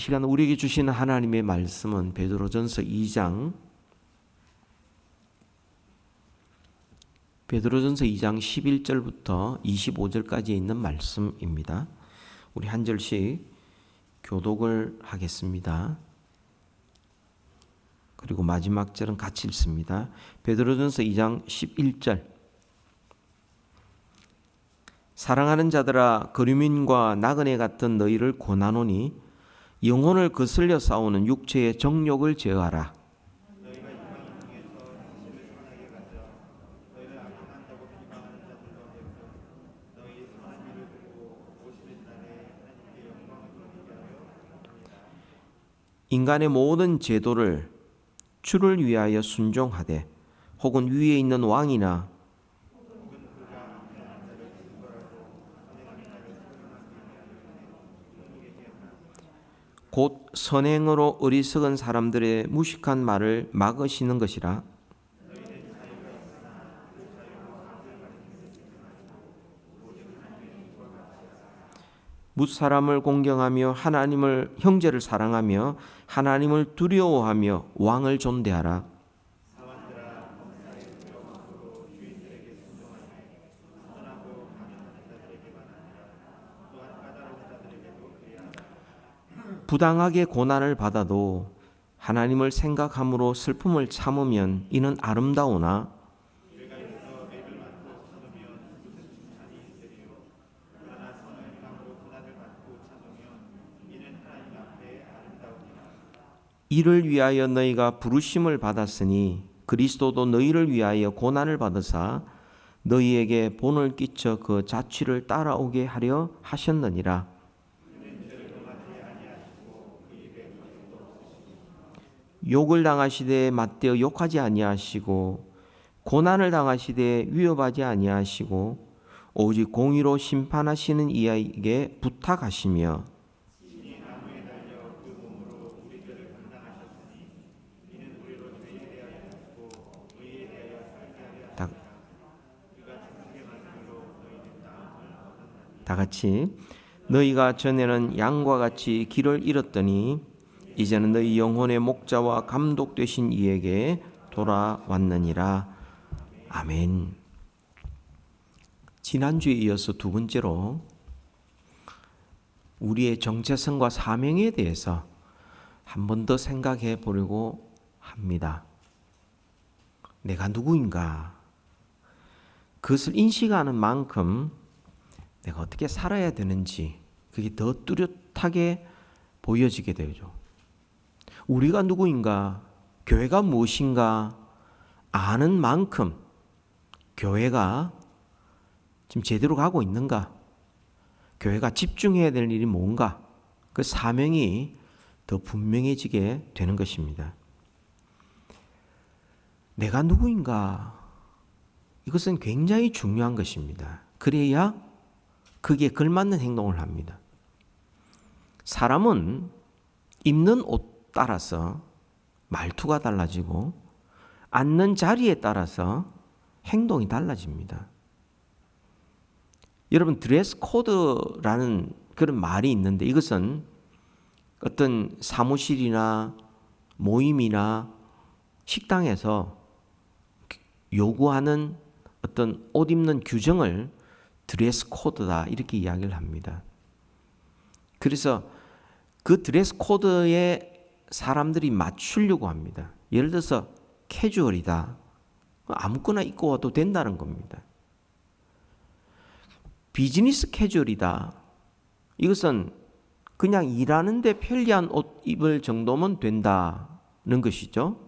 이 시간 우리에게 주시는 하나님의 말씀은 베드로전서 2장 11절부터 25절까지 있는 말씀입니다. 우리 한 절씩 교독을 하겠습니다. 그리고 마지막 절은 같이 읽습니다. 베드로전서 2장 11절. 사랑하는 자들아, 거류민과 나그네 같은 너희를 권하노니 영혼을 거슬려 싸우는 육체의 정욕을 제어하라. 인간의 모든 제도를 주를 위하여 순종하되 혹은 위에 있는 왕이나 곧 선행으로 어리석은 사람들의 무식한 말을 막으시는 것이라. 뭇사람을 공경하며 하나님을 형제를 사랑하며 하나님을 두려워하며 왕을 존대하라. 부당하게 고난을 받아도 하나님을 생각함으로 슬픔을 참으면 이는 아름다우나 이를 위하여 너희가 부르심을 받았으니 그리스도도 너희를 위하여 고난을 받으사 너희에게 본을 끼쳐 그 자취를 따라오게 하려 하셨느니라. 욕을 당하시되 맞대어 욕하지 아니하시고 고난을 당하시되 위협하지 아니하시고 오직 공의로 심판하시는 이에게 부탁하시며 다 같이 너희가 전에는 양과 같이 길을 잃었더니 이제는 너희 영혼의 목자와 감독 되신 이에게 돌아왔느니라. 아멘. 지난주에 이어서 두 번째로 우리의 정체성과 사명에 대해서 한 번 더 생각해 보려고 합니다. 내가 누구인가? 그것을 인식하는 만큼 내가 어떻게 살아야 되는지 그게 더 뚜렷하게 보여지게 되죠. 우리가 누구인가, 교회가 무엇인가 아는 만큼 교회가 지금 제대로 가고 있는가, 교회가 집중해야 될 일이 뭔가, 그 사명이 더 분명해지게 되는 것입니다. 내가 누구인가, 이것은 굉장히 중요한 것입니다. 그래야 그게 걸맞는 행동을 합니다. 사람은 입는 옷 따라서 말투가 달라지고 앉는 자리에 따라서 행동이 달라집니다. 여러분, 드레스 코드라는 그런 말이 있는데 이것은 어떤 사무실이나 모임이나 식당에서 요구하는 어떤 옷 입는 규정을 드레스 코드다 이렇게 이야기를 합니다. 그래서 그 드레스 코드에 사람들이 맞추려고 합니다. 예를 들어서 캐주얼이다. 아무거나 입고 와도 된다는 겁니다. 비즈니스 캐주얼이다. 이것은 그냥 일하는데 편리한 옷 입을 정도면 된다는 것이죠.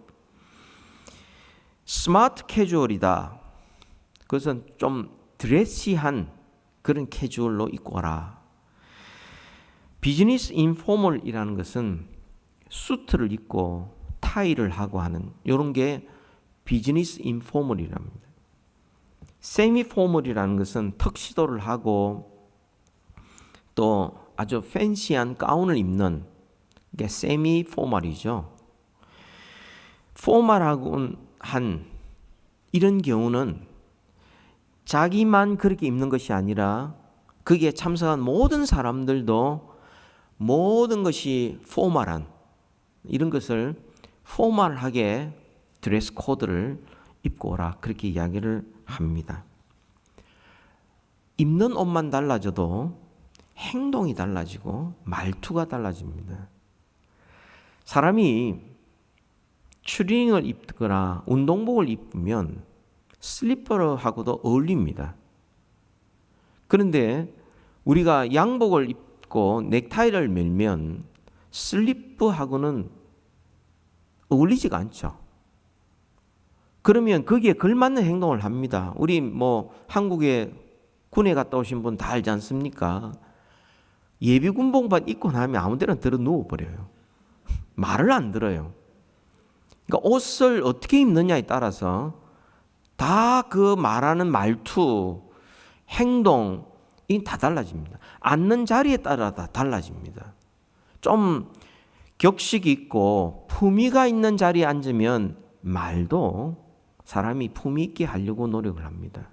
스마트 캐주얼이다. 그것은 좀 드레시한 그런 캐주얼로 입고 와라. 비즈니스 인포멀이라는 것은 수트를 입고 타이를 하고 하는 이런 게 비즈니스 인포멀이랍니다. 세미 포멀이라는 것은 턱시도를 하고 또 아주 팬시한 가운을 입는 게 세미 포멀이죠. 포멀하고 한 이런 경우는 자기만 그렇게 입는 것이 아니라 거기에 참석한 모든 사람들도 모든 것이 포멀한 이런 것을 포멀하게 드레스 코드를 입고 오라 그렇게 이야기를 합니다. 입는 옷만 달라져도 행동이 달라지고 말투가 달라집니다. 사람이 추리닝을 입거나 운동복을 입으면 슬리퍼하고도 어울립니다. 그런데 우리가 양복을 입고 넥타이를 매면 슬리퍼하고는 어울리지가 않죠. 그러면 거기에 걸맞는 행동을 합니다. 우리 한국에 군에 갔다 오신 분 다 알지 않습니까? 예비 군복만 입고 나면 아무 데나 들어 누워버려요. 말을 안 들어요. 그러니까 옷을 어떻게 입느냐에 따라서 다 그 말하는 말투, 행동, 이 다 달라집니다. 앉는 자리에 따라 다 달라집니다. 좀 격식 있고 품위가 있는 자리에 앉으면 말도 사람이 품위 있게 하려고 노력을 합니다.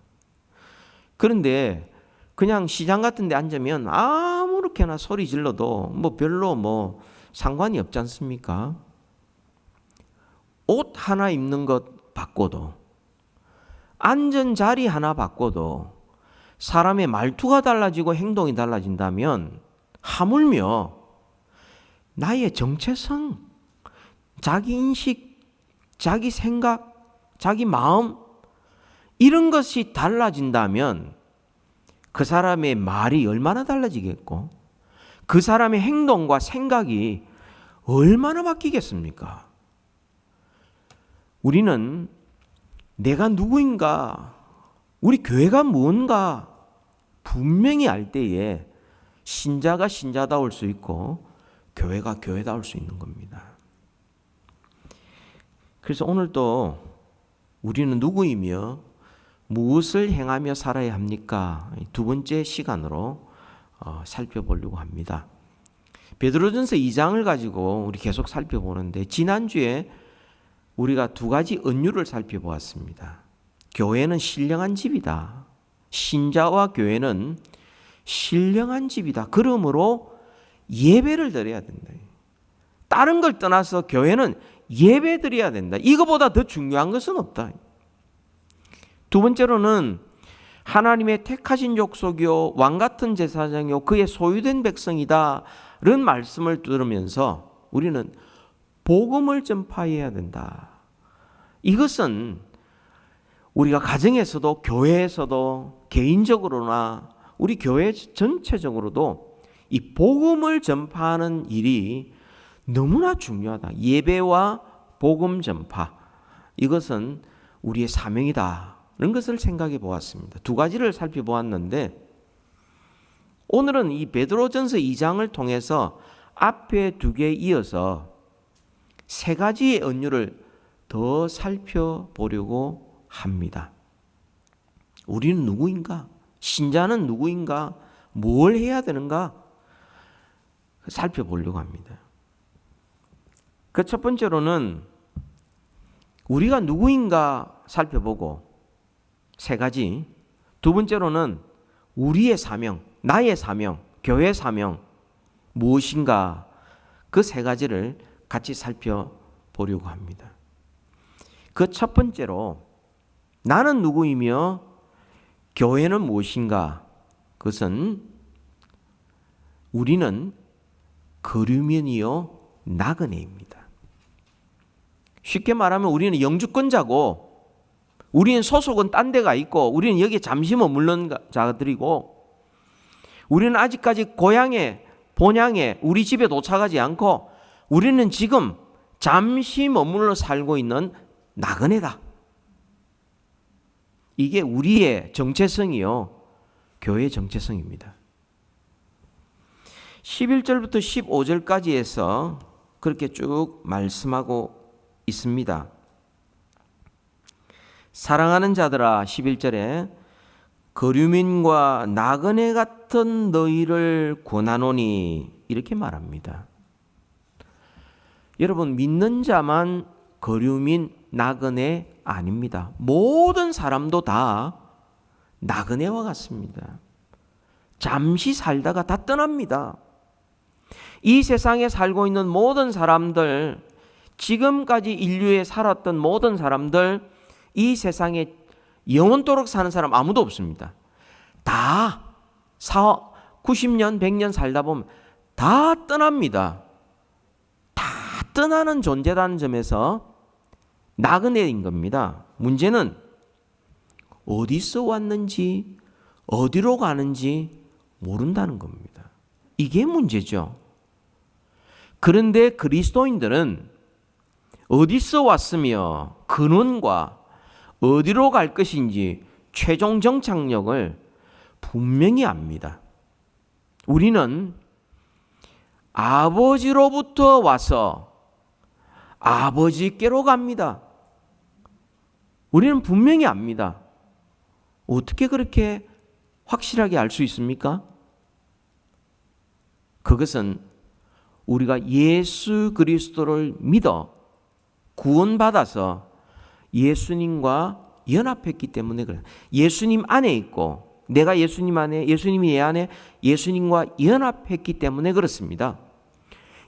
그런데 그냥 시장 같은 데 앉으면 아무렇게나 소리 질러도 별로 상관이 없지 않습니까? 옷 하나 입는 것 바꿔도, 앉은 자리 하나 바꿔도 사람의 말투가 달라지고 행동이 달라진다면 하물며 나의 정체성, 자기 인식, 자기 생각, 자기 마음 이런 것이 달라진다면 그 사람의 말이 얼마나 달라지겠고 그 사람의 행동과 생각이 얼마나 바뀌겠습니까? 우리는 내가 누구인가, 우리 교회가 뭔가 분명히 알 때에 신자가 신자다울 수 있고 교회가 교회다울 수 있는 겁니다. 그래서 오늘도 우리는 누구이며 무엇을 행하며 살아야 합니까? 두 번째 시간으로 살펴보려고 합니다. 베드로전서 2장을 가지고 우리 계속 살펴보는데 지난주에 우리가 두 가지 은유를 살펴보았습니다. 교회는 신령한 집이다. 신자와 교회는 신령한 집이다. 그러므로 예배를 드려야 된다. 다른 걸 떠나서 교회는 예배 드려야 된다. 이거보다 더 중요한 것은 없다. 두 번째로는 하나님의 택하신 족속이요 왕 같은 제사장이요 그의 소유된 백성이다 라는 말씀을 들으면서 우리는 복음을 전파해야 된다. 이것은 우리가 가정에서도 교회에서도 개인적으로나 우리 교회 전체적으로도 이 복음을 전파하는 일이 너무나 중요하다. 예배와 복음 전파, 이것은 우리의 사명이다 이런 것을 생각해 보았습니다. 두 가지를 살펴보았는데 오늘은 이 베드로전서 2장을 통해서 앞에 두 개에 이어서 세 가지의 은유를 더 살펴보려고 합니다. 우리는 누구인가? 신자는 누구인가? 뭘 해야 되는가? 살펴보려고 합니다. 그 첫 번째로는 우리가 누구인가 살펴보고 세 가지. 두 번째로는 우리의 사명, 나의 사명, 교회의 사명 무엇인가? 그 세 가지를 같이 살펴보려고 합니다. 그 첫 번째로 나는 누구이며 교회는 무엇인가? 그것은 우리는 거류민이요 나그네입니다. 쉽게 말하면 우리는 영주권자고 우리는 소속은 딴 데가 있고 우리는 여기에 잠시 머무른 자들이고 우리는 아직까지 고향에 본향에 우리 집에 도착하지 않고 우리는 지금 잠시 머물러 살고 있는 나그네다. 이게 우리의 정체성이요 교회의 정체성입니다. 11절부터 15절까지 해서 그렇게 쭉 말씀하고 있습니다. 사랑하는 자들아 11절에 거류민과 나그네 같은 너희를 권하노니 이렇게 말합니다. 여러분 믿는 자만 거류민 나그네 아닙니다. 모든 사람도 다 나그네와 같습니다. 잠시 살다가 다 떠납니다. 이 세상에 살고 있는 모든 사람들, 지금까지 인류에 살았던 모든 사람들, 이 세상에 영원토록 사는 사람 아무도 없습니다. 다 90년, 100년 살다 보면 다 떠납니다. 다 떠나는 존재라는 점에서 나그네인 겁니다. 문제는 어디서 왔는지 어디로 가는지 모른다는 겁니다. 이게 문제죠. 그런데 그리스도인들은 어디서 왔으며 근원과 어디로 갈 것인지 최종 정착력을 분명히 압니다. 우리는 아버지로부터 와서 아버지께로 갑니다. 우리는 분명히 압니다. 어떻게 그렇게 확실하게 알 수 있습니까? 그것은 우리가 예수 그리스도를 믿어 구원받아서 예수님과 연합했기 때문에 그래요. 예수님 안에 있고 내가 예수님 안에, 예수님이 내 안에 예수님과 연합했기 때문에 그렇습니다.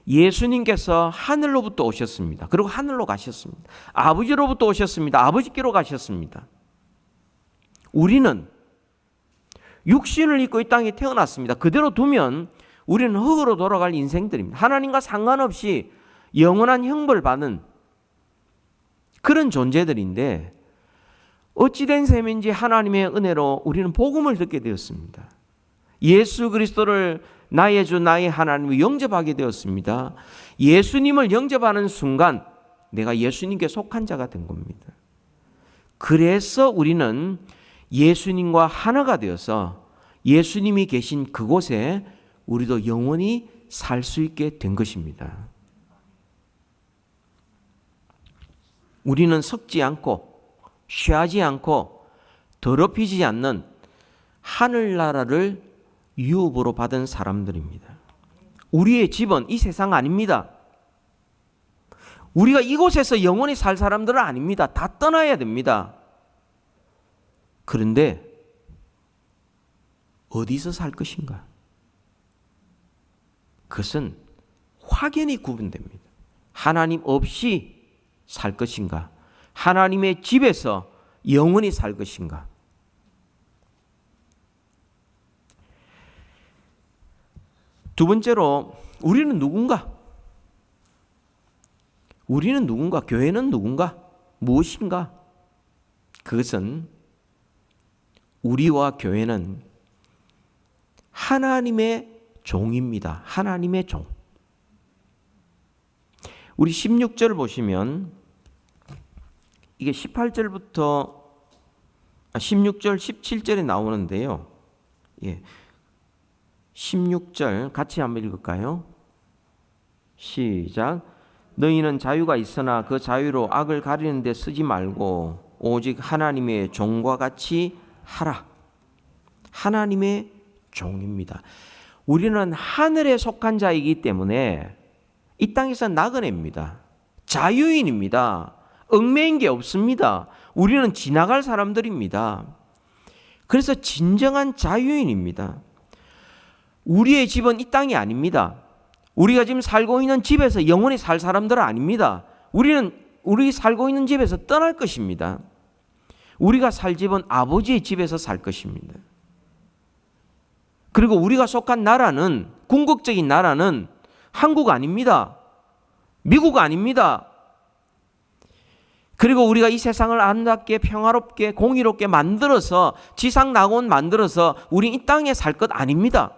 예수님께서 하늘로부터 오셨습니다. 그리고 하늘로 가셨습니다. 아버지로부터 오셨습니다. 아버지께로 가셨습니다. 우리는 육신을 입고 이 땅에 태어났습니다. 그대로 두면 우리는 흙으로 돌아갈 인생들입니다. 하나님과 상관없이 영원한 형벌 받는 그런 존재들인데 어찌된 셈인지 하나님의 은혜로 우리는 복음을 듣게 되었습니다. 예수 그리스도를 나의 주 나의 하나님을 영접하게 되었습니다. 예수님을 영접하는 순간 내가 예수님께 속한 자가 된 겁니다. 그래서 우리는 예수님과 하나가 되어서 예수님이 계신 그곳에 우리도 영원히 살 수 있게 된 것입니다. 우리는 썩지 않고 쉬하지 않고 더럽히지 않는 하늘나라를 유업으로 받은 사람들입니다. 우리의 집은 이 세상 아닙니다. 우리가 이곳에서 영원히 살 사람들은 아닙니다. 다 떠나야 됩니다. 그런데 어디서 살 것인가? 그것은 확연히 구분됩니다. 하나님 없이 살 것인가? 하나님의 집에서 영원히 살 것인가? 두 번째로 우리는 누군가? 우리는 누군가? 교회는 누군가? 무엇인가? 그것은 우리와 교회는 하나님의 종입니다. 하나님의 종. 우리 16절 보시면 이게 18절부터 16절, 17절에 나오는데요. 예. 16절 같이 한번 읽을까요? 시작. 너희는 자유가 있으나 그 자유로 악을 가리는 데 쓰지 말고 오직 하나님의 종과 같이 하라. 하나님의 종입니다. 우리는 하늘에 속한 자이기 때문에 이 땅에서 나그네입니다. 자유인입니다. 얽매인 게 없습니다. 우리는 지나갈 사람들입니다. 그래서 진정한 자유인입니다. 우리의 집은 이 땅이 아닙니다. 우리가 지금 살고 있는 집에서 영원히 살 사람들은 아닙니다. 우리 살고 있는 집에서 떠날 것입니다. 우리가 살 집은 아버지의 집에서 살 것입니다. 그리고 우리가 속한 나라는, 궁극적인 나라는 한국 아닙니다. 미국 아닙니다. 그리고 우리가 이 세상을 아름답게 평화롭게 공의롭게 만들어서 지상낙원 만들어서 우리 이 땅에 살 것 아닙니다.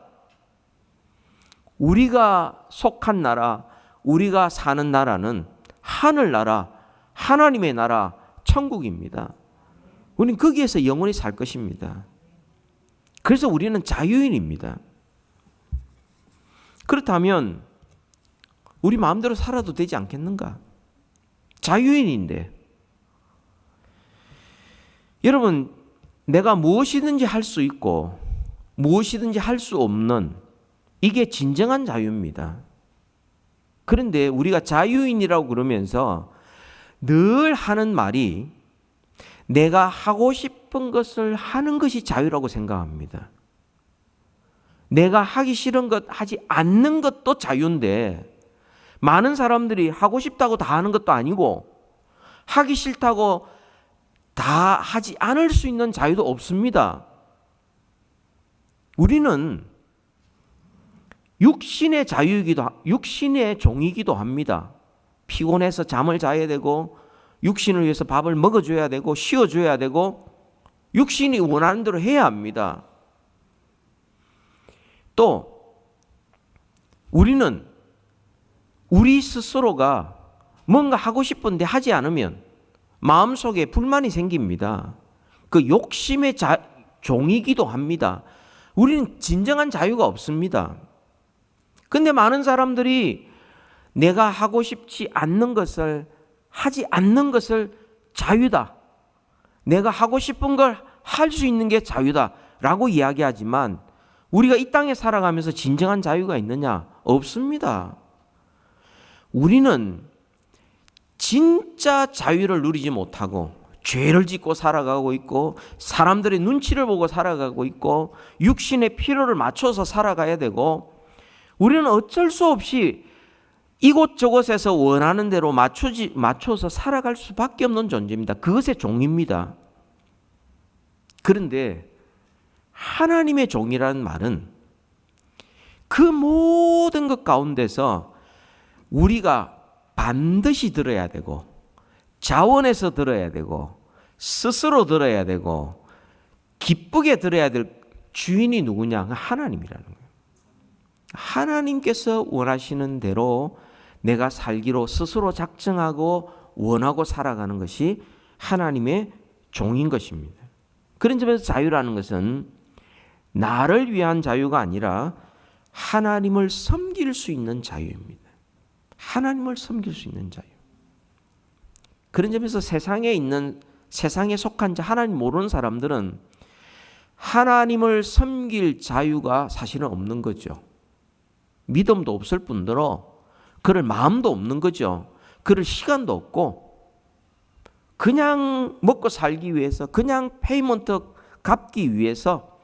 우리가 속한 나라, 우리가 사는 나라는 하늘나라, 하나님의 나라, 천국입니다. 우리는 거기에서 영원히 살 것입니다. 그래서 우리는 자유인입니다. 그렇다면 우리 마음대로 살아도 되지 않겠는가? 자유인인데. 여러분, 내가 무엇이든지 할 수 있고 무엇이든지 할 수 없는 이게 진정한 자유입니다. 그런데 우리가 자유인이라고 그러면서 늘 하는 말이 내가 하고 싶은 것을 하는 것이 자유라고 생각합니다. 내가 하기 싫은 것 하지 않는 것도 자유인데, 많은 사람들이 하고 싶다고 다 하는 것도 아니고 하기 싫다고 다 하지 않을 수 있는 자유도 없습니다. 우리는 육신의 종이기도 합니다. 피곤해서 잠을 자야 되고, 육신을 위해서 밥을 먹어줘야 되고, 쉬어줘야 되고, 육신이 원하는 대로 해야 합니다. 또 우리는 우리 스스로가 뭔가 하고 싶은데 하지 않으면 마음속에 불만이 생깁니다. 그 욕심의 종이기도 합니다. 우리는 진정한 자유가 없습니다. 근데 많은 사람들이 내가 하고 싶지 않는 것을 하지 않는 것을 자유다, 내가 하고 싶은 걸 할 수 있는 게 자유다 라고 이야기하지만, 우리가 이 땅에 살아가면서 진정한 자유가 있느냐? 없습니다. 우리는 진짜 자유를 누리지 못하고 죄를 짓고 살아가고 있고, 사람들의 눈치를 보고 살아가고 있고, 육신의 필요를 맞춰서 살아가야 되고, 우리는 어쩔 수 없이 이곳저곳에서 원하는 대로 맞춰서 살아갈 수밖에 없는 존재입니다. 그것의 종입니다. 그런데 하나님의 종이라는 말은 그 모든 것 가운데서 우리가 반드시 들어야 되고, 자원해서 들어야 되고, 스스로 들어야 되고, 기쁘게 들어야 될 주인이 누구냐? 하나님이라는 거예요. 하나님께서 원하시는 대로 내가 살기로 스스로 작정하고 원하고 살아가는 것이 하나님의 종인 것입니다. 그런 점에서 자유라는 것은 나를 위한 자유가 아니라 하나님을 섬길 수 있는 자유입니다. 하나님을 섬길 수 있는 자유. 그런 점에서 세상에 속한 자, 하나님 모르는 사람들은 하나님을 섬길 자유가 사실은 없는 거죠. 믿음도 없을 뿐더러 그럴 마음도 없는 거죠. 그럴 시간도 없고, 그냥 먹고 살기 위해서, 그냥 페이먼트 갚기 위해서,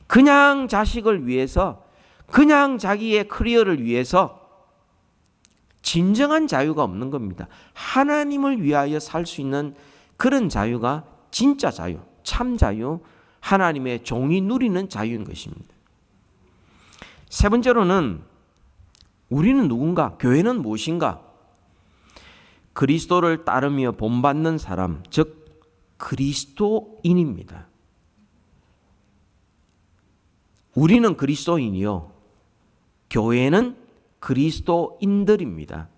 그냥 자식을 위해서, 그냥 자기의 커리어를 위해서 진정한 자유가 없는 겁니다. 하나님을 위하여 살 수 있는 그런 자유가 진짜 자유, 참 자유, 하나님의 종이 누리는 자유인 것입니다. 세 번째로는 우리는 누군가? 교회는 무엇인가? 그리스도를 따르며 본받는 사람, 즉 그리스도인입니다. 우리는 그리스도인이요, 교회는 그리스도인들입니다.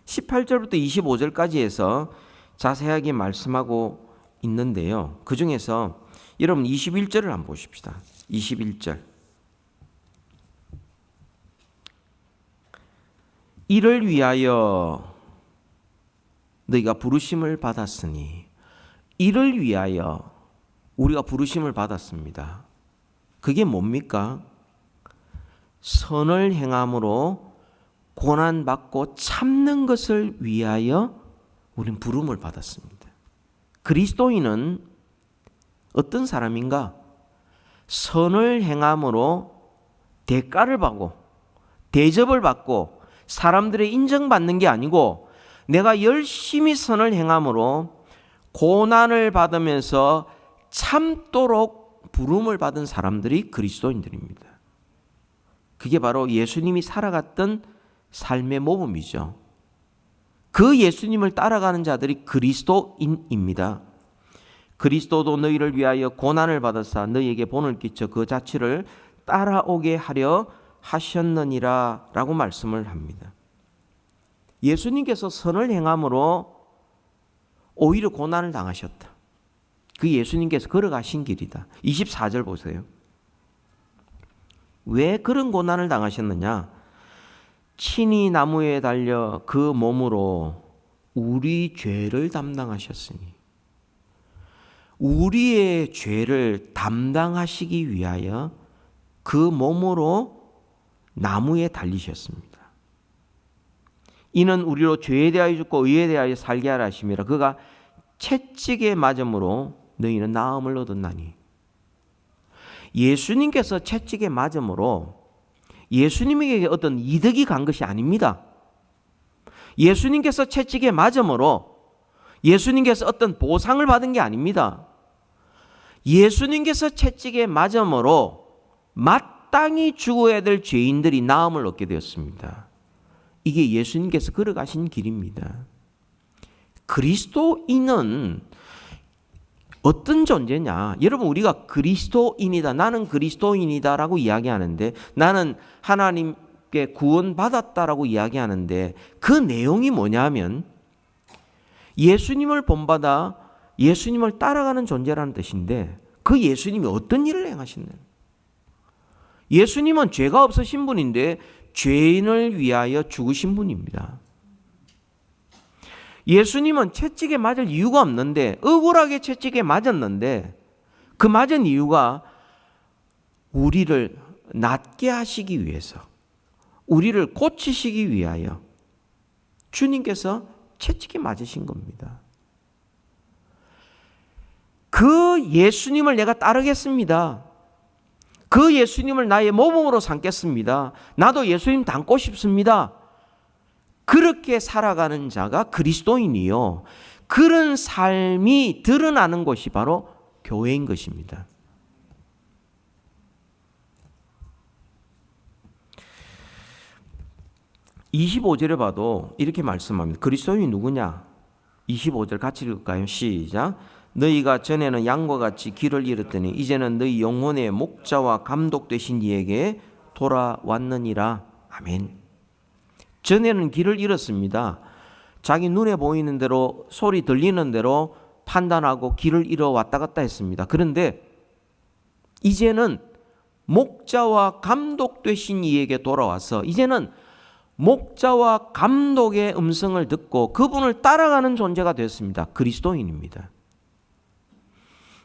18절부터 25절까지 해서 자세하게 말씀하고 있는데요, 그 중에서 여러분 21절을 한번 보십시다. 21절. 이를 위하여 너희가 부르심을 받았으니, 이를 위하여 우리가 부르심을 받았습니다. 그게 뭡니까? 선을 행함으로 고난받고 참는 것을 위하여 우리는 부름을 받았습니다. 그리스도인은 어떤 사람인가? 선을 행함으로 대가를 받고 대접을 받고 사람들의 인정받는 게 아니고, 내가 열심히 선을 행함으로 고난을 받으면서 참도록 부름을 받은 사람들이 그리스도인들입니다. 그게 바로 예수님이 살아갔던 삶의 모범이죠. 그 예수님을 따라가는 자들이 그리스도인입니다. 그리스도도 너희를 위하여 고난을 받으사 너희에게 본을 끼쳐 그 자취를 따라오게 하려 하셨느니라 라고 말씀을 합니다. 예수님께서 선을 행함으로 오히려 고난을 당하셨다. 그 예수님께서 걸어가신 길이다. 24절 보세요. 왜 그런 고난을 당하셨느냐? 친히 나무에 달려 그 몸으로 우리 죄를 담당하셨으니, 우리의 죄를 담당하시기 위하여 그 몸으로 나무에 달리셨습니다. 이는 우리로 죄에 대하여 죽고 의에 대하여 살게 하라 하심이라. 그가 채찍에 맞음으로 너희는 나음을 얻었나니. 예수님께서 채찍에 맞음으로 예수님에게 어떤 이득이 간 것이 아닙니다. 예수님께서 채찍에 맞음으로 예수님께서 어떤 보상을 받은 게 아닙니다. 예수님께서 채찍에 맞음으로 마땅히 죽어야 될 죄인들이 나음을 얻게 되었습니다. 이게 예수님께서 걸어가신 길입니다. 그리스도인은 어떤 존재냐? 여러분, 우리가 그리스도인이다, 나는 그리스도인이다라고 이야기하는데, 나는 하나님께 구원받았다라고 이야기하는데, 그 내용이 뭐냐면 예수님을 본받아 예수님을 따라가는 존재라는 뜻인데, 그 예수님이 어떤 일을 행하셨나요? 예수님은 죄가 없으신 분인데 죄인을 위하여 죽으신 분입니다. 예수님은 채찍에 맞을 이유가 없는데, 억울하게 채찍에 맞았는데, 그 맞은 이유가 우리를 낫게 하시기 위해서, 우리를 고치시기 위하여 주님께서 채찍에 맞으신 겁니다. 그 예수님을 내가 따르겠습니다. 그 예수님을 나의 모범으로 삼겠습니다. 나도 예수님 닮고 싶습니다. 그렇게 살아가는 자가 그리스도인이요, 그런 삶이 드러나는 것이 바로 교회인 것입니다. (25절에) 봐도 이렇게 말씀합니다. 그리스도인이 누구냐? 25절 같이 읽을까요? 시작. 너희가 전에는 양과 같이 길을 잃었더니 이제는 너희 영혼의 목자와 감독 되신 이에게 돌아왔느니라. 아멘. 전에는 길을 잃었습니다. 자기 눈에 보이는 대로, 소리 들리는 대로 판단하고 길을 잃어 왔다 갔다 했습니다. 그런데 이제는 목자와 감독 되신 이에게 돌아와서 이제는 목자와 감독의 음성을 듣고 그분을 따라가는 존재가 됐습니다. 그리스도인입니다.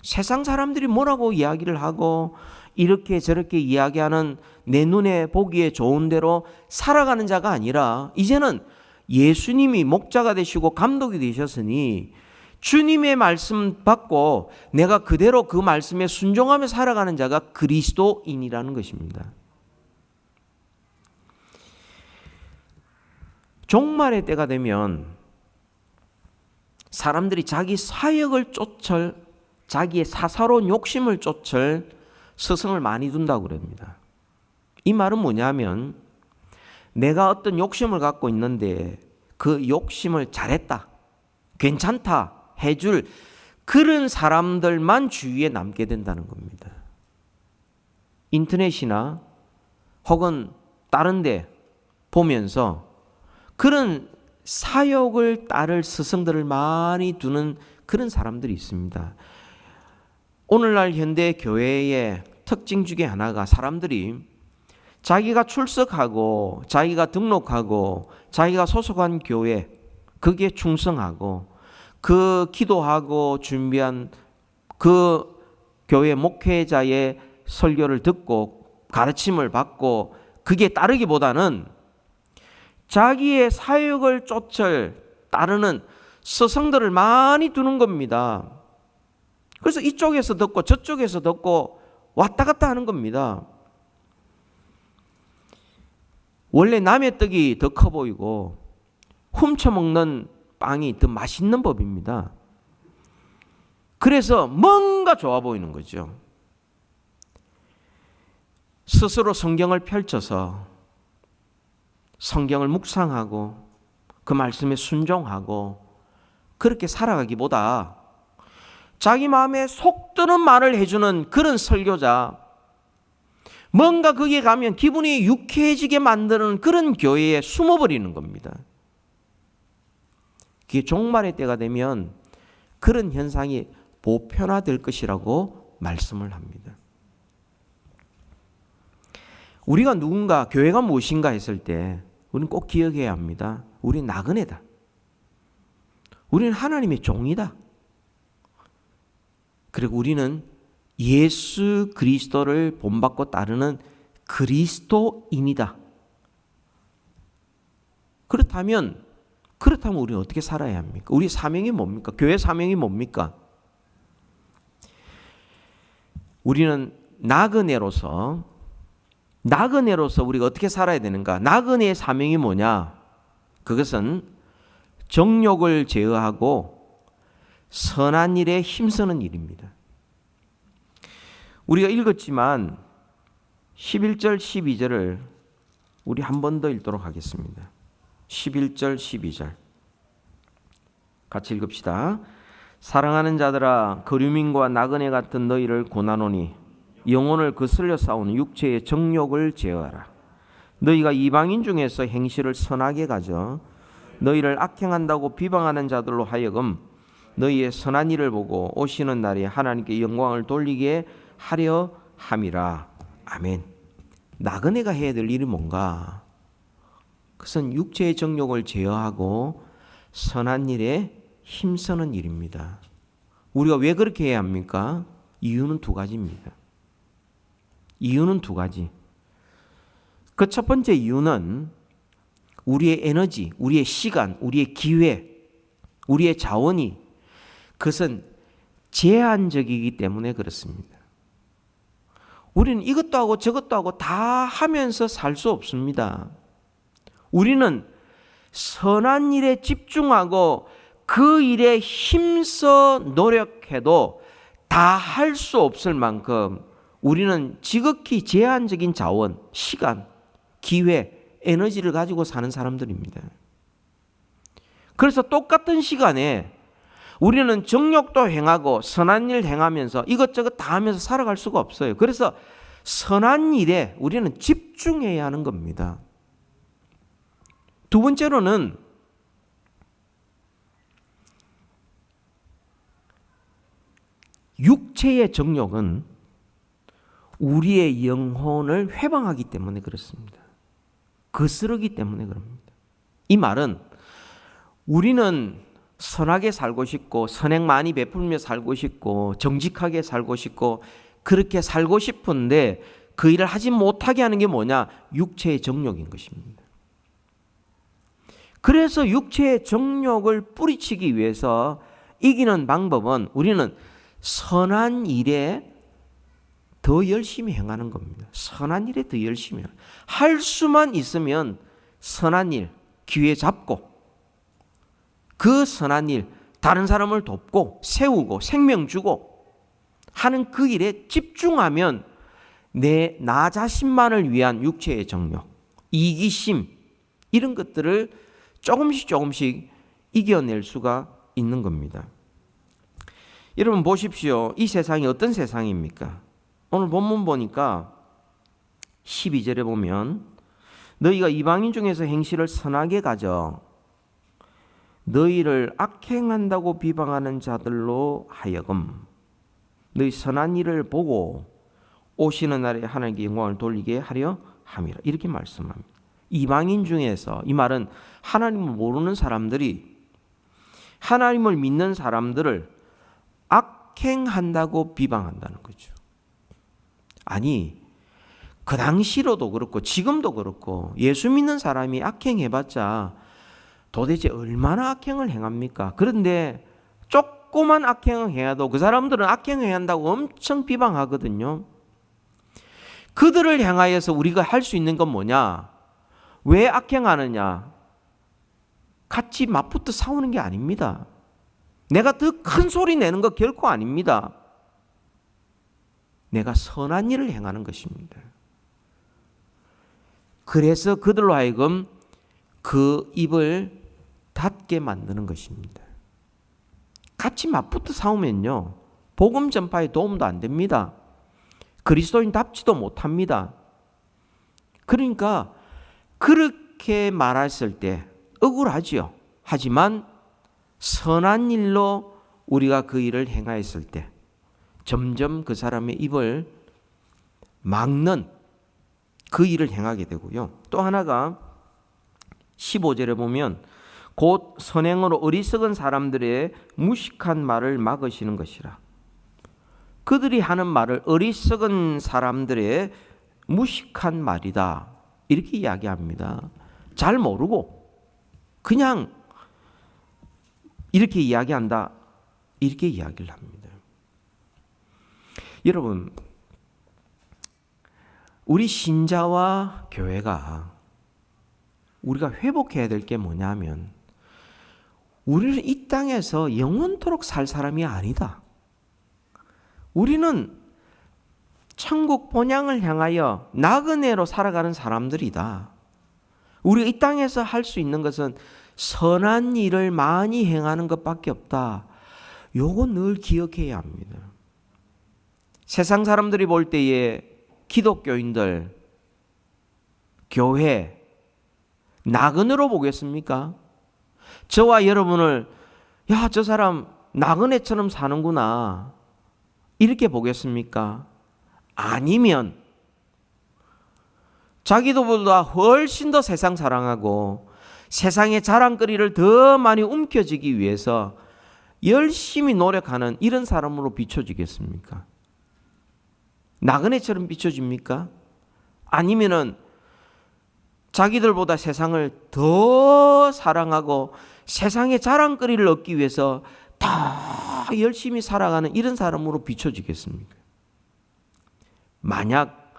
세상 사람들이 뭐라고 이야기를 하고 이렇게 저렇게 이야기하는 내 눈에 보기에 좋은 대로 살아가는 자가 아니라, 이제는 예수님이 목자가 되시고 감독이 되셨으니 주님의 말씀 받고 내가 그대로 그 말씀에 순종하며 살아가는 자가 그리스도인이라는 것입니다. 종말의 때가 되면 사람들이 자기 사역을 쫓을, 자기의 사사로운 욕심을 쫓을 스승을 많이 둔다고 그럽니다. 이 말은 뭐냐면, 내가 어떤 욕심을 갖고 있는데 그 욕심을 잘했다, 괜찮다 해줄 그런 사람들만 주위에 남게 된다는 겁니다. 인터넷이나 혹은 다른 데 보면서 그런 사역을 따를 스승들을 많이 두는 그런 사람들이 있습니다. 오늘날 현대 교회의 특징 중에 하나가, 사람들이 자기가 출석하고 자기가 등록하고 자기가 소속한 교회, 거기에 충성하고 그 기도하고 준비한 그 교회 목회자의 설교를 듣고 가르침을 받고 그게 따르기보다는 자기의 사역을 쫓을 따르는 스승들을 많이 두는 겁니다. 그래서 이쪽에서 듣고 저쪽에서 듣고 왔다 갔다 하는 겁니다. 원래 남의 떡이 더 커 보이고 훔쳐먹는 빵이 더 맛있는 법입니다. 그래서 뭔가 좋아 보이는 거죠. 스스로 성경을 펼쳐서 성경을 묵상하고 그 말씀에 순종하고 그렇게 살아가기보다 자기 마음에 속 드는 말을 해주는 그런 설교자, 뭔가 거기에 가면 기분이 유쾌해지게 만드는 그런 교회에 숨어버리는 겁니다. 그게 종말의 때가 되면 그런 현상이 보편화될 것이라고 말씀을 합니다. 우리가 누군가, 교회가 무엇인가 했을 때 우리는 꼭 기억해야 합니다. 우리는 나그네다. 우리는 하나님의 종이다. 그리고 우리는 예수 그리스도를 본받고 따르는 그리스도인이다. 그렇다면 우리는 어떻게 살아야 합니까? 우리 사명이 뭡니까? 교회 사명이 뭡니까? 우리는 나그네로서 우리가 어떻게 살아야 되는가? 나그네의 사명이 뭐냐? 그것은 정욕을 제어하고 선한 일에 힘쓰는 일입니다. 우리가 읽었지만 11절 12절을 우리 한 번 더 읽도록 하겠습니다. 11절 12절 같이 읽읍시다. 사랑하는 자들아, 거류민과 나그네 같은 너희를 고난하노니 영혼을 거슬려 싸우는 육체의 정욕을 제어하라. 너희가 이방인 중에서 행실을 선하게 가져 너희를 악행한다고 비방하는 자들로 하여금 너희의 선한 일을 보고 오시는 날에 하나님께 영광을 돌리게 하려 함이라. 아멘. 나그네가 해야 될 일이 뭔가? 그것은 육체의 정욕을 제어하고 선한 일에 힘쓰는 일입니다. 우리가 왜 그렇게 해야 합니까? 이유는 두 가지입니다. 이유는 두 가지. 그 첫 번째 이유는 우리의 에너지, 우리의 시간, 우리의 기회, 우리의 자원이 그것은 제한적이기 때문에 그렇습니다. 우리는 이것도 하고 저것도 하고 다 하면서 살 수 없습니다. 우리는 선한 일에 집중하고 그 일에 힘써 노력해도 다 할 수 없을 만큼 우리는 지극히 제한적인 자원, 시간, 기회, 에너지를 가지고 사는 사람들입니다. 그래서 똑같은 시간에 우리는 정욕도 행하고 선한 일 행하면서 이것저것 다 하면서 살아갈 수가 없어요. 그래서 선한 일에 우리는 집중해야 하는 겁니다. 두 번째로는 육체의 정욕은 우리의 영혼을 회방하기 때문에 그렇습니다. 거스르기 때문에 그럽니다. 이 말은 우리는 선하게 살고 싶고 선행 많이 베풀며 살고 싶고 정직하게 살고 싶고 그렇게 살고 싶은데 그 일을 하지 못하게 하는 게 뭐냐? 육체의 정욕인 것입니다. 그래서 육체의 정욕을 뿌리치기 위해서 이기는 방법은 우리는 선한 일에 더 열심히 행하는 겁니다. 선한 일에 더 열심히 할 수만 있으면 선한 일 기회 잡고 그 선한 일 다른 사람을 돕고 세우고 생명 주고 하는 그 일에 집중하면 나 자신만을 위한 육체의 정욕, 이기심 이런 것들을 조금씩 이겨낼 수가 있는 겁니다. 여러분 보십시오. 이 세상이 어떤 세상입니까? 오늘 본문 보니까 12절에 보면 너희가 이방인 중에서 행실을 선하게 가져 너희를 악행한다고 비방하는 자들로 하여금 너희 선한 일을 보고 오시는 날에 하나님께 영광을 돌리게 하려 함이라. 이렇게 말씀합니다. 이방인 중에서, 이 말은 하나님을 모르는 사람들이 하나님을 믿는 사람들을 악행한다고 비방한다는 거죠. 아니, 그 당시로도 그렇고 지금도 그렇고 예수 믿는 사람이 악행해봤자 도대체 얼마나 악행을 행합니까? 그런데 조그만 악행을 해도 그 사람들은 악행을 한다고 엄청 비방하거든요. 그들을 향하여서 우리가 할 수 있는 건 뭐냐? 왜 악행하느냐? 같이 맞붙어 싸우는 게 아닙니다. 내가 더 큰 소리 내는 거 결코 아닙니다. 내가 선한 일을 행하는 것입니다. 그래서 그들로 하여금 그 입을 닫게 만드는 것입니다. 같이 맞붙어 싸우면요, 복음 전파에 도움도 안 됩니다. 그리스도인답지도 못합니다. 그러니까 그렇게 말했을 때 억울하지요. 하지만 선한 일로 우리가 그 일을 행하였을 때 점점 그 사람의 입을 막는 그 일을 행하게 되고요. 또 하나가 15절에 보면 곧 선행으로 어리석은 사람들의 무식한 말을 막으시는 것이라. 그들이 하는 말을 어리석은 사람들의 무식한 말이다, 이렇게 이야기합니다. 잘 모르고 그냥 이렇게 이야기한다, 이렇게 이야기를 합니다. 여러분, 우리 신자와 교회가 우리가 회복해야 될 게 뭐냐면 우리는 이 땅에서 영원토록 살 사람이 아니다. 우리는 천국 본향을 향하여 나그네로 살아가는 사람들이다. 우리가 이 땅에서 할 수 있는 것은 선한 일을 많이 행하는 것밖에 없다. 요거 늘 기억해야 합니다. 세상 사람들이 볼 때에 기독교인들, 교회, 나그네로 보겠습니까? 저와 여러분을 야, 저 사람 나그네처럼 사는구나 이렇게 보겠습니까? 아니면 자기도보다 훨씬 더 세상 사랑하고 세상의 자랑거리를 더 많이 움켜쥐기 위해서 열심히 노력하는 이런 사람으로 비춰지겠습니까? 나그네처럼 비춰집니까? 아니면은 자기들보다 세상을 더 사랑하고 세상의 자랑거리를 얻기 위해서 다 열심히 살아가는 이런 사람으로 비춰지겠습니까? 만약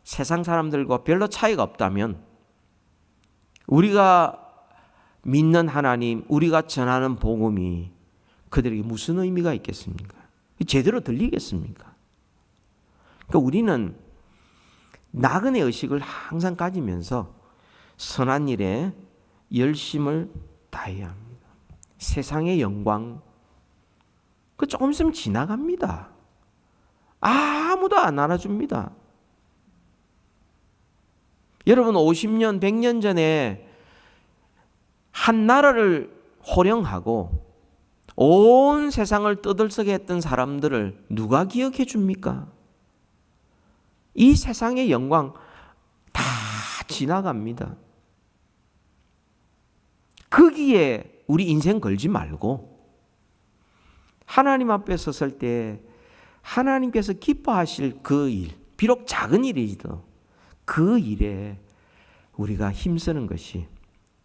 세상 사람들과 별로 차이가 없다면 우리가 믿는 하나님, 우리가 전하는 복음이 그들에게 무슨 의미가 있겠습니까? 제대로 들리겠습니까? 그러니까 우리는 나그네 의식을 항상 가지면서 선한 일에 열심을 다해야 합니다. 세상의 영광, 그 조금 있으면 지나갑니다. 아무도 안 알아줍니다. 여러분 50년, 100년 전에 한 나라를 호령하고 온 세상을 떠들썩게 했던 사람들을 누가 기억해 줍니까? 이 세상의 영광 다 지나갑니다. 거기에 우리 인생 걸지 말고 하나님 앞에 섰을 때 하나님께서 기뻐하실 그 일, 비록 작은 일이지도 그 일에 우리가 힘쓰는 것이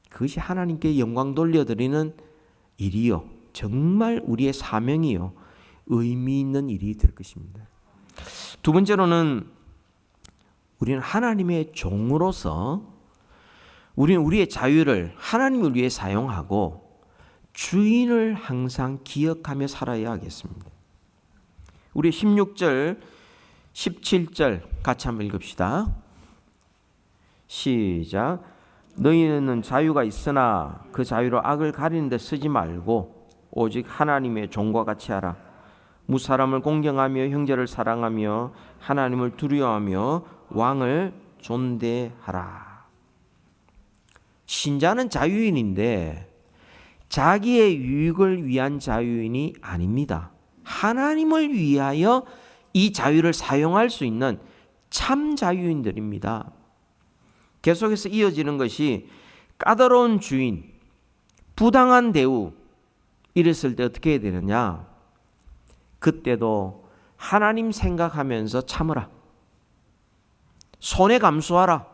그것이 하나님께 영광 돌려드리는 일이요. 정말 우리의 사명이요. 의미 있는 일이 될 것입니다. 두 번째로는 우리는 하나님의 종으로서 우리는 우리의 자유를 하나님을 위해 사용하고 주인을 항상 기억하며 살아야 하겠습니다. 우리 16절, 17절 같이 한번 읽읍시다. 시작. 너희는 자유가 있으나 그 자유로 악을 가리는 데 쓰지 말고 오직 하나님의 종과 같이 하라. 무사람을 공경하며 형제를 사랑하며 하나님을 두려워하며 왕을 존대하라. 신자는 자유인인데 자기의 유익을 위한 자유인이 아닙니다. 하나님을 위하여 이 자유를 사용할 수 있는 참 자유인들입니다. 계속해서 이어지는 것이 까다로운 주인, 부당한 대우 이랬을 때 어떻게 해야 되느냐? 그때도 하나님 생각하면서 참으라. 손해 감수하라.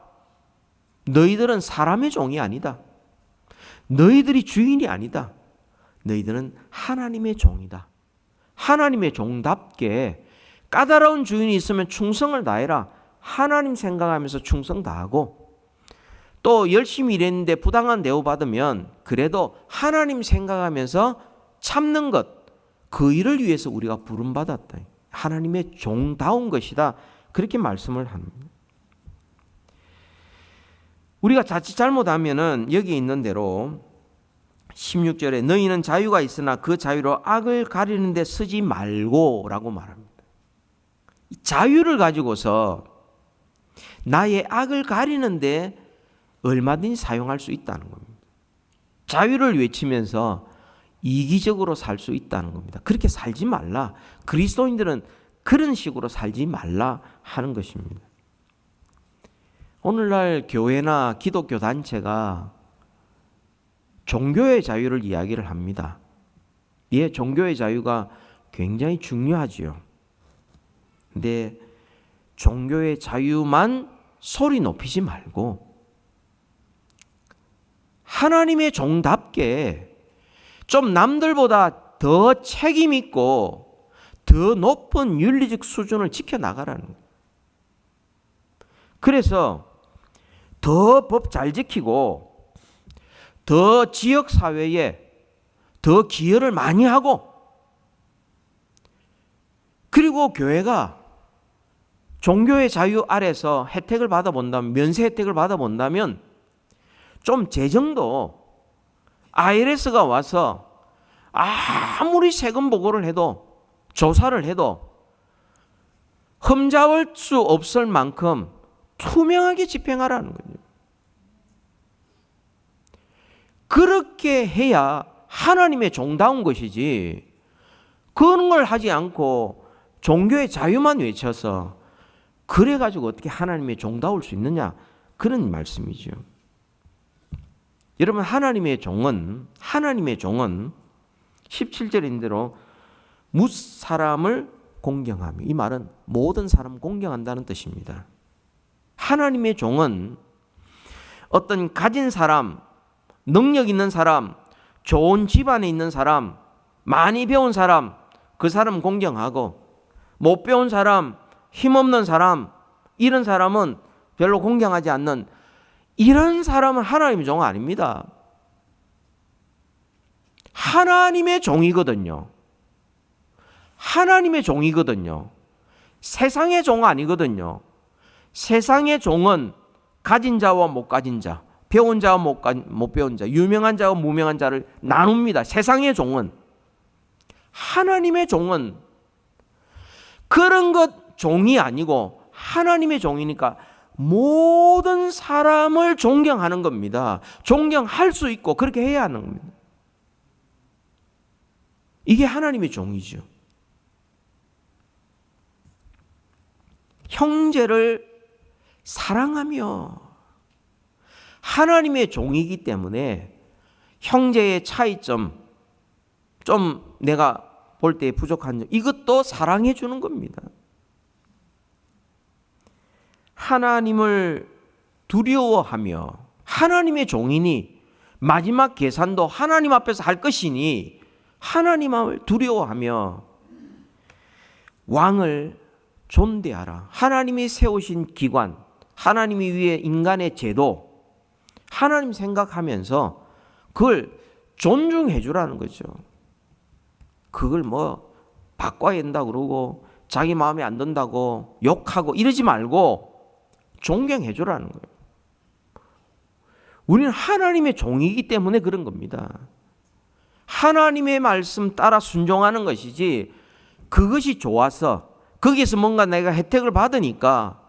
너희들은 사람의 종이 아니다. 너희들이 주인이 아니다. 너희들은 하나님의 종이다. 하나님의 종답게 까다로운 주인이 있으면 충성을 다해라. 하나님 생각하면서 충성 다하고 또 열심히 일했는데 부당한 대우 받으면 그래도 하나님 생각하면서 참는 것, 그 일을 위해서 우리가 부름받았다. 하나님의 종다운 것이다. 그렇게 말씀을 합니다. 우리가 자칫 잘못하면은 여기 있는 대로 16절에 너희는 자유가 있으나 그 자유로 악을 가리는 데 쓰지 말고 라고 말합니다. 자유를 가지고서 나의 악을 가리는 데 얼마든지 사용할 수 있다는 겁니다. 자유를 외치면서 이기적으로 살 수 있다는 겁니다. 그렇게 살지 말라. 그리스도인들은 그런 식으로 살지 말라 하는 것입니다. 오늘날 교회나 기독교 단체가 종교의 자유를 이야기를 합니다. 예, 종교의 자유가 굉장히 중요하지요. 근데 종교의 자유만 소리 높이지 말고 하나님의 종답게 좀 남들보다 더 책임 있고 더 높은 윤리적 수준을 지켜나가라는 거예요. 그래서 더 법 잘 지키고 더 지역 사회에 더 기여를 많이 하고, 그리고 교회가 종교의 자유 아래서 혜택을 받아본다면, 면세 혜택을 받아본다면 좀 재정도 IRS가 와서 아무리 세금 보고를 해도, 조사를 해도 흠잡을 수 없을 만큼 투명하게 집행하라는 거죠. 그렇게 해야 하나님의 종다운 것이지, 그런 걸 하지 않고 종교의 자유만 외쳐서 그래가지고 어떻게 하나님의 종다울 수 있느냐, 그런 말씀이죠. 여러분, 하나님의 종은 17절인 대로 무사람을 공경하며, 이 말은 모든 사람을 공경한다는 뜻입니다. 하나님의 종은 어떤 가진 사람, 능력 있는 사람, 좋은 집안에 있는 사람, 많이 배운 사람, 그 사람 공경하고, 못 배운 사람, 힘없는 사람, 이런 사람은 별로 공경하지 않는, 이런 사람은 하나님의 종 아닙니다. 하나님의 종이거든요. 하나님의 종이거든요. 세상의 종 아니거든요. 세상의 종은 가진 자와 못 가진 자, 배운 자와 못 배운 자, 유명한 자와 무명한 자를 나눕니다. 세상의 종은. 하나님의 종은 그런 것 종이 아니고 하나님의 종이니까 모든 사람을 존경하는 겁니다. 존경할 수 있고 그렇게 해야 하는 겁니다. 이게 하나님의 종이죠. 형제를 사랑하며, 하나님의 종이기 때문에 형제의 차이점, 좀 내가 볼 때 부족한 점, 이것도 사랑해 주는 겁니다. 하나님을 두려워하며, 하나님의 종이니 마지막 계산도 하나님 앞에서 할 것이니 하나님을 두려워하며 왕을 존대하라. 하나님이 세우신 기관, 하나님이 위에 인간의 제도, 하나님 생각하면서 그걸 존중해 주라는 거죠. 그걸 뭐 바꿔야 된다고 그러고 자기 마음에 안 든다고 욕하고 이러지 말고 존경해 주라는 거예요. 우리는 하나님의 종이기 때문에 그런 겁니다. 하나님의 말씀 따라 순종하는 것이지, 그것이 좋아서 거기에서 뭔가 내가 혜택을 받으니까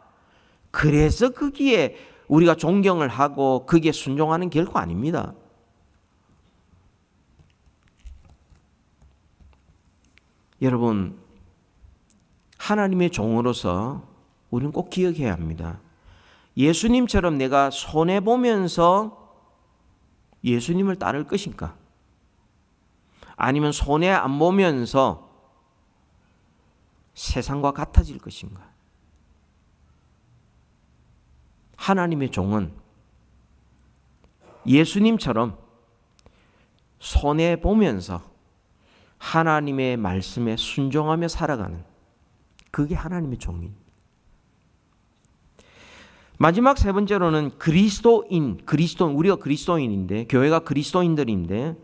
그래서 거기에 우리가 존경을 하고 거기에 순종하는 결코 아닙니다. 여러분, 하나님의 종으로서 우리는 꼭 기억해야 합니다. 예수님처럼 내가 손해보면서 예수님을 따를 것인가? 아니면 손해 안 보면서 세상과 같아질 것인가? 하나님의 종은 예수님처럼 손해보면서 하나님의 말씀에 순종하며 살아가는, 그게 하나님의 종입니다. 마지막 세 번째로는 그리스도인, 우리가 그리스도인인데, 교회가 그리스도인들인데,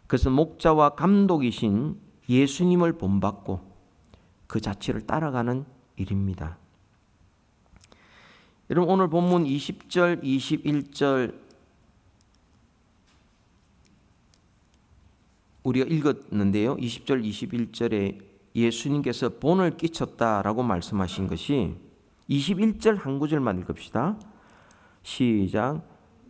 그래서 목자와 감독이신 예수님을 본받고 그 자체를 따라가는 일입니다. 여러분, 오늘 본문 20절, 21절 우리가 읽었는데요. 20절, 21절에 예수님께서 본을 끼쳤다라고 말씀하신 것이 21절 한 구절만 읽읍시다. 시작.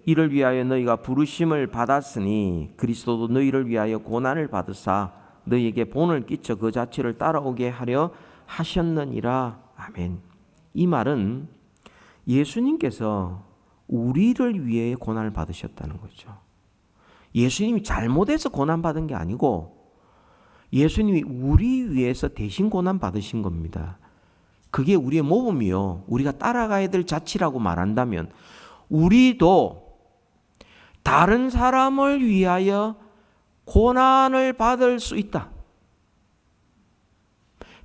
이를 위하여 너희가 부르심을 받았으니 그리스도도 너희를 위하여 고난을 받으사 너희에게 본을 끼쳐 그 자체를 따라오게 하려 하셨느니라. 아멘. 이 말은 예수님께서 우리를 위해 고난을 받으셨다는 거죠. 예수님이 잘못해서 고난받은 게 아니고 예수님이 우리 위해서 대신 고난받으신 겁니다. 그게 우리의 모범이요, 우리가 따라가야 될 자치라고 말한다면 우리도 다른 사람을 위하여 고난을 받을 수 있다.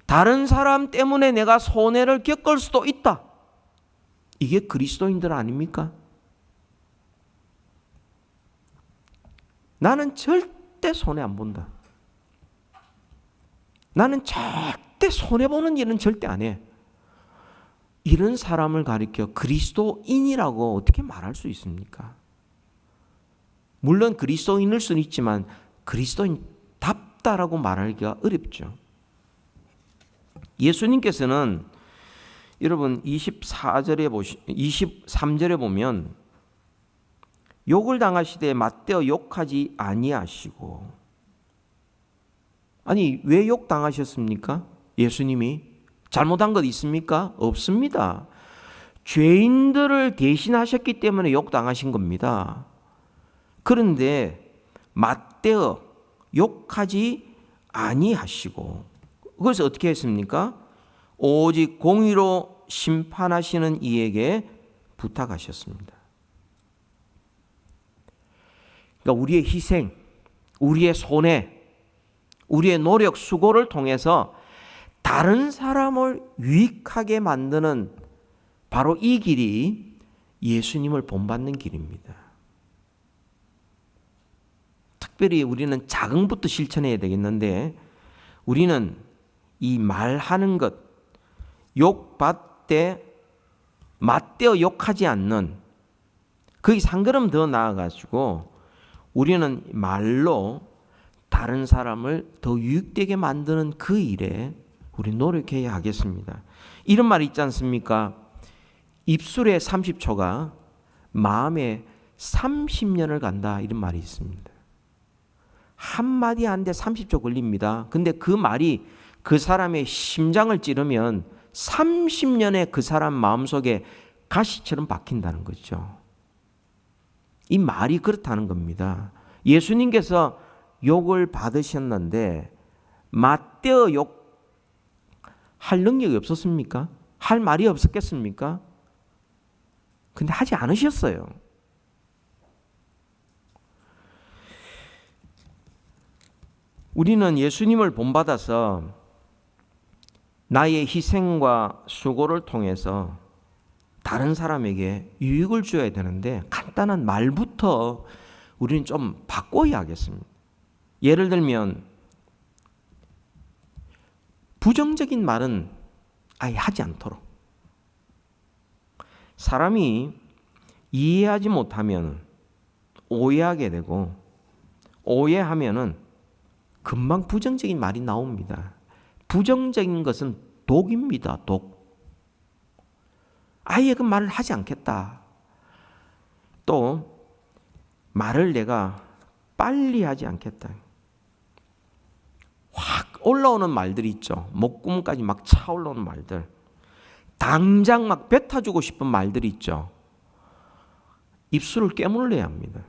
다른 사람 때문에 내가 손해를 겪을 수도 있다. 이게 그리스도인들 아닙니까? 나는 절대 손해 안 본다. 나는 절대 손해보는 일은 절대 안 해. 이런 사람을 가리켜 그리스도인이라고 어떻게 말할 수 있습니까? 물론 그리스도인일 수는 있지만 그리스도인답다라고 말하기가 어렵죠. 예수님께서는 여러분 23절에 보면 욕을 당하시되 맞대어 욕하지 아니하시고, 아니 왜 욕 당하셨습니까? 예수님이 잘못한 것 있습니까? 없습니다. 죄인들을 대신하셨기 때문에 욕 당하신 겁니다. 그런데 맞대어 욕하지 아니하시고, 그래서 어떻게 했습니까? 오직 공의로 심판하시는 이에게 부탁하셨습니다. 그러니까 우리의 희생, 우리의 손해, 우리의 노력, 수고를 통해서 다른 사람을 유익하게 만드는 바로 이 길이 예수님을 본받는 길입니다. 특별히 우리는 작은부터 실천해야 되겠는데, 우리는 이 말하는 것, 욕받되 맞대어 욕하지 않는, 거기서 한 걸음 더 나아가지고 우리는 말로 다른 사람을 더 유익되게 만드는 그 일에 우리 노력해야 하겠습니다. 이런 말이 있지 않습니까? 입술에 30초가 마음에 30년을 간다, 이런 말이 있습니다. 한마디 하는데 30초 걸립니다. 근데 그 말이 그 사람의 심장을 찌르면 30년의 그 사람 마음속에 가시처럼 박힌다는 거죠. 이 말이 그렇다는 겁니다. 예수님께서 욕을 받으셨는데 맞대어 욕할 능력이 없었습니까? 할 말이 없었겠습니까? 근데 하지 않으셨어요. 우리는 예수님을 본받아서 나의 희생과 수고를 통해서 다른 사람에게 유익을 줘야 되는데 간단한 말부터 우리는 좀 바꿔야 하겠습니다. 예를 들면 부정적인 말은 아예 하지 않도록. 사람이 이해하지 못하면 오해하게 되고, 오해하면은 금방 부정적인 말이 나옵니다. 부정적인 것은 독입니다. 독. 아예 그 말을 하지 않겠다. 또 말을 내가 빨리 하지 않겠다. 확 올라오는 말들이 있죠. 목구멍까지 막 차올라오는 말들. 당장 막 뱉어주고 싶은 말들이 있죠. 입술을 깨물어야 합니다.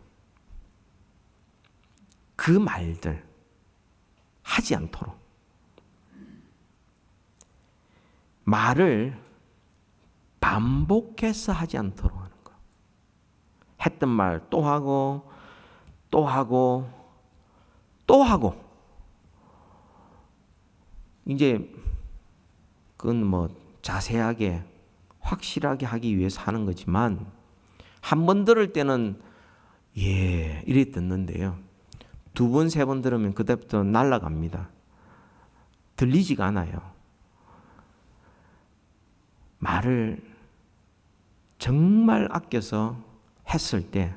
그 말들 하지 않도록. 말을 반복해서 하지 않도록 하는 거. 했던 말 또 하고 또 하고 또 하고. 이제 그건 뭐 자세하게 확실하게 하기 위해서 하는 거지만, 한 번 들을 때는 예 이래 듣는데요, 두 번, 세 번 들으면 그때부터 날아갑니다. 들리지가 않아요. 말을 정말 아껴서 했을 때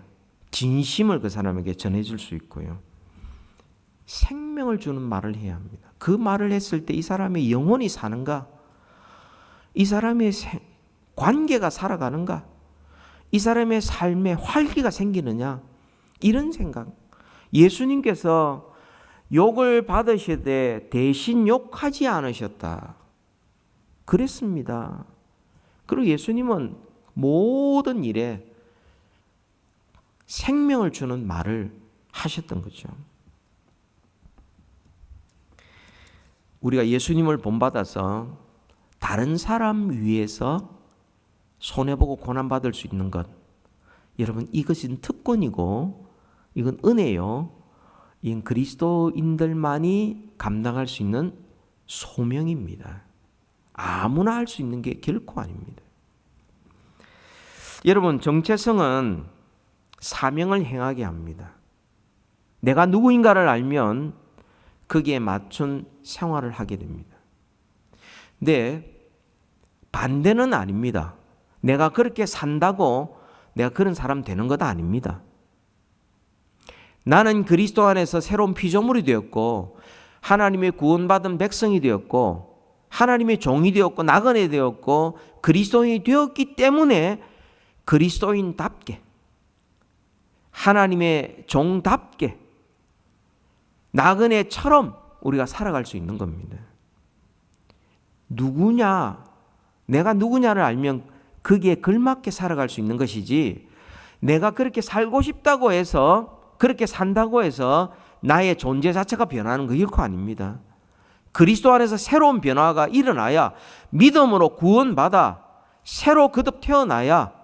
진심을 그 사람에게 전해줄 수 있고요, 생명을 주는 말을 해야 합니다. 그 말을 했을 때 이 사람의 영혼이 사는가? 이 사람의 관계가 살아가는가? 이 사람의 삶에 활기가 생기느냐? 이런 생각. 예수님께서 욕을 받으시되 대신 욕하지 않으셨다. 그랬습니다. 그리고 예수님은 모든 일에 생명을 주는 말을 하셨던 거죠. 우리가 예수님을 본받아서 다른 사람 위해서 손해보고 고난받을 수 있는 것, 여러분 이것은 특권이고 이건 은혜요. 이건 그리스도인들만이 감당할 수 있는 소명입니다. 아무나 할 수 있는 게 결코 아닙니다. 여러분, 정체성은 사명을 행하게 합니다. 내가 누구인가를 알면 거기에 맞춘 생활을 하게 됩니다. 근데 반대는 아닙니다. 내가 그렇게 산다고 내가 그런 사람 되는 것 아닙니다. 나는 그리스도 안에서 새로운 피조물이 되었고 하나님의 구원받은 백성이 되었고 하나님의 종이 되었고 나그네 되었고 그리스도인이 되었기 때문에 그리스도인답게 하나님의 종답게 나그네처럼 우리가 살아갈 수 있는 겁니다. 누구냐, 내가 누구냐를 알면 거기에 걸맞게 살아갈 수 있는 것이지, 내가 그렇게 살고 싶다고 해서 그렇게 산다고 해서 나의 존재 자체가 변하는 거 결코 아닙니다. 그리스도 안에서 새로운 변화가 일어나야, 믿음으로 구원받아 새로 거듭 태어나야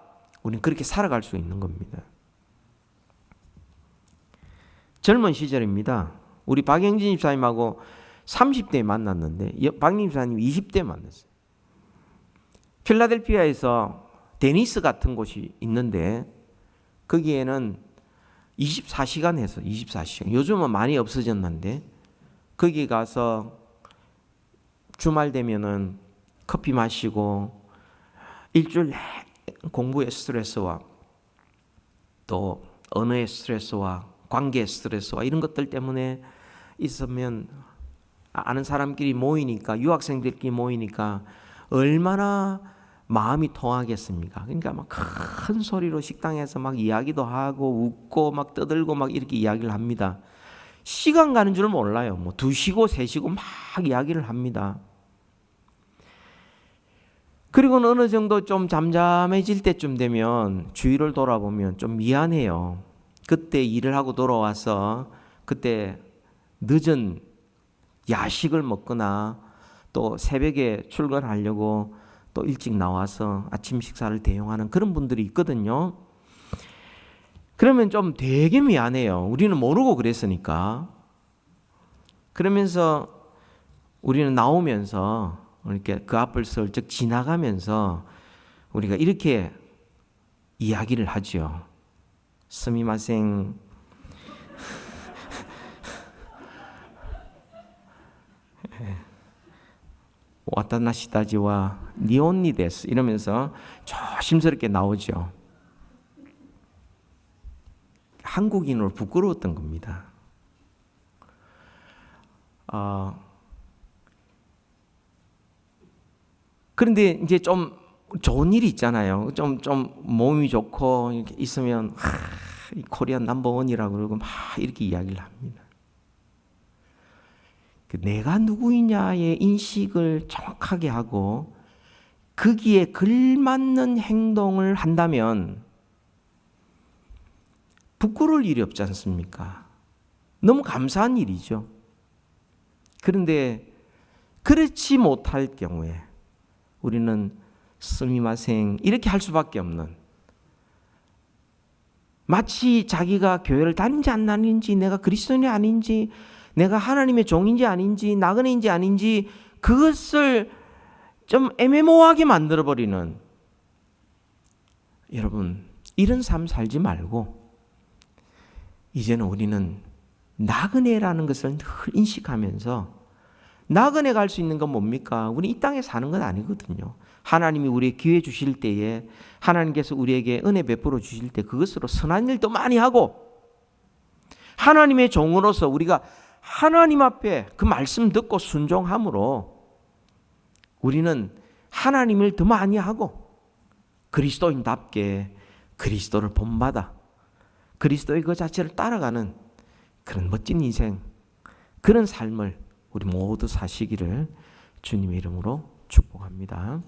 우리는 그렇게 살아갈 수 있는 겁니다. 젊은 시절입니다. 우리 박영진 집사님하고 30대에 만났는데 박영진 집사님 20대에 만났어요. 필라델피아에서 데니스 같은 곳이 있는데 거기에는 24시간 해서 24시간. 요즘은 많이 없어졌는데 거기 가서 주말 되면은 커피 마시고 일주일 공부의 스트레스와 또 언어의 스트레스와 관계의 스트레스와 이런 것들 때문에 있으면 아는 사람끼리 모이니까, 유학생들끼리 모이니까 얼마나 마음이 통하겠습니까? 그러니까 막 큰 소리로 식당에서 막 이야기도 하고 웃고 막 떠들고 막 이렇게 이야기를 합니다. 시간 가는 줄 몰라요. 뭐 2시고 3시고 막 이야기를 합니다. 그리고는 어느 정도 좀 잠잠해질 때쯤 되면 주위를 돌아보면 좀 미안해요. 그때 일을 하고 돌아와서 그때 늦은 야식을 먹거나 또 새벽에 출근하려고 또 일찍 나와서 아침 식사를 대용하는 그런 분들이 있거든요. 그러면 좀 되게 미안해요. 우리는 모르고 그랬으니까. 그러면서 우리는 나오면서 이렇게 그 앞을 슬쩍 지나가면서 우리가 이렇게 이야기를 하죠. 스미마생. 와타나시다지와 니온니 데스 이러면서 조심스럽게 나오죠. 한국인으로 부끄러웠던 겁니다. 그런데 이제 좀 좋은 일이 있잖아요. 좀 몸이 좋고 이렇게 있으면 코리안 넘버원이라고 그러고 막 이렇게 이야기를 합니다. 내가 누구이냐의 인식을 정확하게 하고 거기에 걸맞는 행동을 한다면 부끄러울 일이 없지 않습니까? 너무 감사한 일이죠. 그런데 그렇지 못할 경우에 우리는 스미마생 이렇게 할 수밖에 없는, 마치 자기가 교회를 다니는지 안 다니는지, 내가 그리스도인이 아닌지, 내가 하나님의 종인지 아닌지, 나그네인지 아닌지 그것을 좀 애매모호하게 만들어버리는, 여러분 이런 삶 살지 말고 이제는 우리는 나그네라는 것을 늘 인식하면서, 나그네 갈 수 있는 건 뭡니까? 우리 이 땅에 사는 건 아니거든요. 하나님이 우리에게 기회 주실 때에, 하나님께서 우리에게 은혜 베풀어 주실 때 그것으로 선한 일도 많이 하고, 하나님의 종으로서 우리가 하나님 앞에 그 말씀 듣고 순종함으로 우리는 하나님을 더 많이 하고 그리스도인답게 그리스도를 본받아 그리스도의 그 자체를 따라가는 그런 멋진 인생, 그런 삶을 우리 모두 사시기를 주님의 이름으로 축복합니다.